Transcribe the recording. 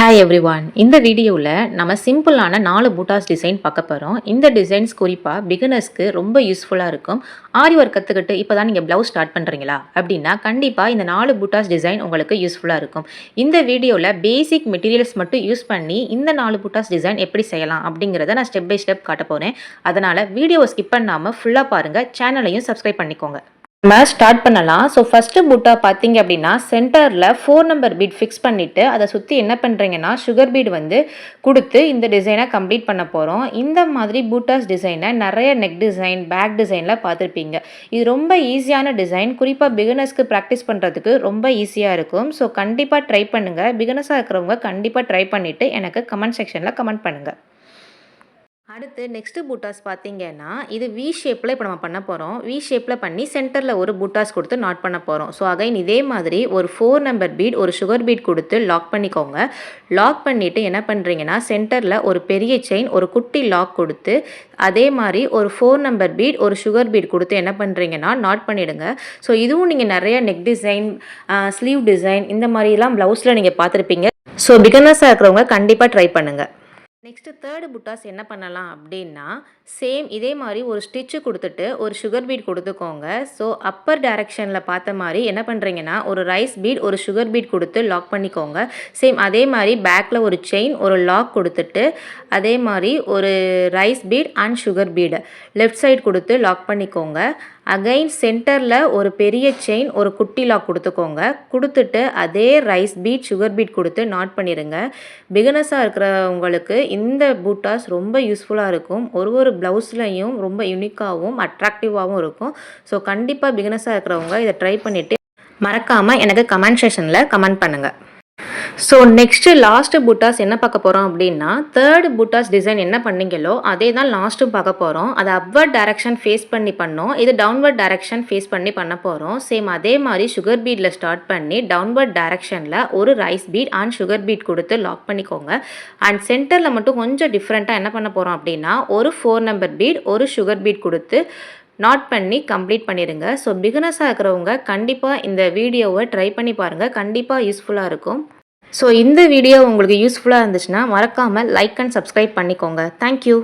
Hi everyone. இந்த வீடியோவில் நம்ம சிம்பிளான 4 பூட்டாஸ் டிசைன் பார்க்க போகிறோம். இந்த டிசைன்ஸ் குறிப்பாக பிகினர்ஸ்க்கு ரொம்ப யூஸ்ஃபுல்லாக இருக்கும். ஆரி ஒர்க் கற்றுக்கிட்டு இப்போ தான் நீங்கள் ப்ளவுஸ் ஸ்டார்ட் பண்ணுறீங்களா அப்படின்னா கண்டிப்பாக இந்த 4 பூட்டாஸ் டிசைன் உங்களுக்கு யூஸ்ஃபுல்லாக இருக்கும். இந்த வீடியோவில் பேசிக் மெட்டீரியல்ஸ் மட்டும் யூஸ் பண்ணி இந்த 4 பூட்டாஸ் டிசைன் எப்படி செய்யலாம் அப்படிங்கிறத நான் ஸ்டெப் பை ஸ்டெப் காட்ட போகிறேன். அதனால் வீடியோவை ஸ்கிப் பண்ணாமல் ஃபுல்லாக பாருங்கள். சேனலையும் சப்ஸ்கிரைப் பண்ணிக்கோங்க. நம்ம ஸ்டார்ட் பண்ணலாம். ஸோ ஃபஸ்ட்டு பூட்டா பார்த்தீங்க அப்படின்னா சென்டரில் 4 நம்பர் பீட் ஃபிக்ஸ் பண்ணிவிட்டு அதை சுற்றி என்ன பண்ணுறீங்கன்னா சுகர் பீட் கொடுத்து இந்த டிசைனை கம்ப்ளீட் பண்ண போகிறோம். இந்த மாதிரி பூட்டாஸ் டிசைனை நிறைய நெக் டிசைன், பேக் டிசைனில் பார்த்துருப்பீங்க. இது ரொம்ப ஈஸியான டிசைன். குறிப்பாக பிகினர்ஸ்க்கு ப்ராக்டிஸ் பண்ணுறதுக்கு ரொம்ப ஈஸியாக இருக்கும். ஸோ கண்டிப்பாக ட்ரை பண்ணுங்கள். பிகினர்ஸாக இருக்கிறவங்க கண்டிப்பாக ட்ரை பண்ணிவிட்டு எனக்கு கமெண்ட் செக்ஷனில் கமெண்ட் பண்ணுங்கள். அடுத்து நெக்ஸ்ட்டு பூட்டாஸ் பார்த்தீங்கன்னா இது வி ஷேப்பில் இப்போ நம்ம பண்ண போகிறோம். வி ஷேப்பில் பண்ணி சென்டரில் ஒரு பூட்டாஸ் கொடுத்து நாட் பண்ண போகிறோம். ஸோ அகைன் இதே மாதிரி ஒரு 4 நம்பர் பீட் ஒரு சுகர் பீட் கொடுத்து லாக் பண்ணிக்கோங்க. லாக் பண்ணிவிட்டு என்ன பண்ணுறீங்கன்னா சென்டரில் ஒரு பெரிய செயின் ஒரு குட்டி லாக் கொடுத்து அதே மாதிரி ஒரு 4 நம்பர் பீட் ஒரு சுகர் பீட் கொடுத்து என்ன பண்ணுறீங்கன்னா நாட் பண்ணிவிடுங்க. ஸோ இதுவும் நீங்கள் நிறைய நெக் டிசைன், ஸ்லீவ் டிசைன் இந்த மாதிரிலாம் ப்ளவுஸில் நீங்கள் பார்த்துருப்பீங்க. ஸோ பிகினர்ஸாக இருக்கிறவங்க கண்டிப்பாக ட்ரை பண்ணுங்கள். நெக்ஸ்ட்டு தேர்டு புட்டாஸ் என்ன பண்ணலாம் அப்படின்னா சேம் இதே மாதிரி ஒரு ஸ்டிச்சு கொடுத்துட்டு ஒரு சுகர் பீட் கொடுத்துக்கோங்க. ஸோ அப்பர் டைரக்ஷனில் பார்த்த மாதிரி என்ன பண்ணுறீங்கன்னா ஒரு ரைஸ் பீட் ஒரு சுகர் பீட் கொடுத்து லாக் பண்ணிக்கோங்க. சேம் அதே மாதிரி பேக்கில் ஒரு செயின் ஒரு லாக் கொடுத்துட்டு அதே மாதிரி ஒரு rice bead and sugar bead left side கொடுத்து லாக் பண்ணிக்கோங்க. அகைன் சென்டரில் ஒரு பெரிய செயின் ஒரு குட்டி லாக் கொடுத்துக்கோங்க. கொடுத்துட்டு அதே ரைஸ் பீட் சுகர் பீட் கொடுத்து நாட் பண்ணிடுங்க. பிகினர்ஸாக இருக்கிறவங்களுக்கு இந்த பூட்டாஸ் ரொம்ப யூஸ்ஃபுல்லாக இருக்கும். ஒரு ப்ளவுஸ்லையும் ரொம்ப யூனிக்காகவும் அட்ராக்டிவாகவும் இருக்கும். ஸோ கண்டிப்பாக பிகினர்ஸாக இருக்கிறவங்க இதை ட்ரை பண்ணிவிட்டு மறக்காமல் எனக்கு கமெண்ட் செக்ஷனில் கமெண்ட் பண்ணுங்கள். ஸோ நெக்ஸ்ட்டு லாஸ்ட்டு பூட்டாஸ் என்ன பார்க்க போகிறோம் அப்படின்னா தேர்டு பூட்டாஸ் டிசைன் என்ன பண்ணீங்களோ அதே தான் லாஸ்ட்டும் பார்க்க போகிறோம். அதை அப்வர்ட் டைரக்ஷன் ஃபேஸ் பண்ணி பண்ணோம். இது டவுன்வர்ட் டைரக்ஷன் ஃபேஸ் பண்ணி பண்ண போகிறோம். சேம் அதே மாதிரி சுகர் பீடில் ஸ்டார்ட் பண்ணி டவுன்வர்ட் டைரக்ஷனில் ஒரு rice bead and sugar bead கொடுத்து லாக் பண்ணிக்கோங்க. அண்ட் சென்டரில் மட்டும் கொஞ்சம் டிஃப்ரெண்ட்டாக என்ன பண்ண போகிறோம் அப்படின்னா ஒரு 4 நம்பர் பீட் ஒரு சுகர் பீட் கொடுத்து நாட் பண்ணி கம்ப்ளீட் பண்ணிடுங்க. ஸோ பிகினர்ஸாக இருக்கிறவங்க கண்டிப்பாக இந்த வீடியோவை ட்ரை பண்ணி பாருங்கள். கண்டிப்பாக யூஸ்ஃபுல்லாக இருக்கும். ஸோ இந்த வீடியோ உங்களுக்கு யூஸ்ஃபுல்லாக இருந்துச்சுன்னா மறக்காமல் லைக் அண்ட் சப்ஸ்கிரைப் பண்ணிக்கோங்க. தேங்க்யூ.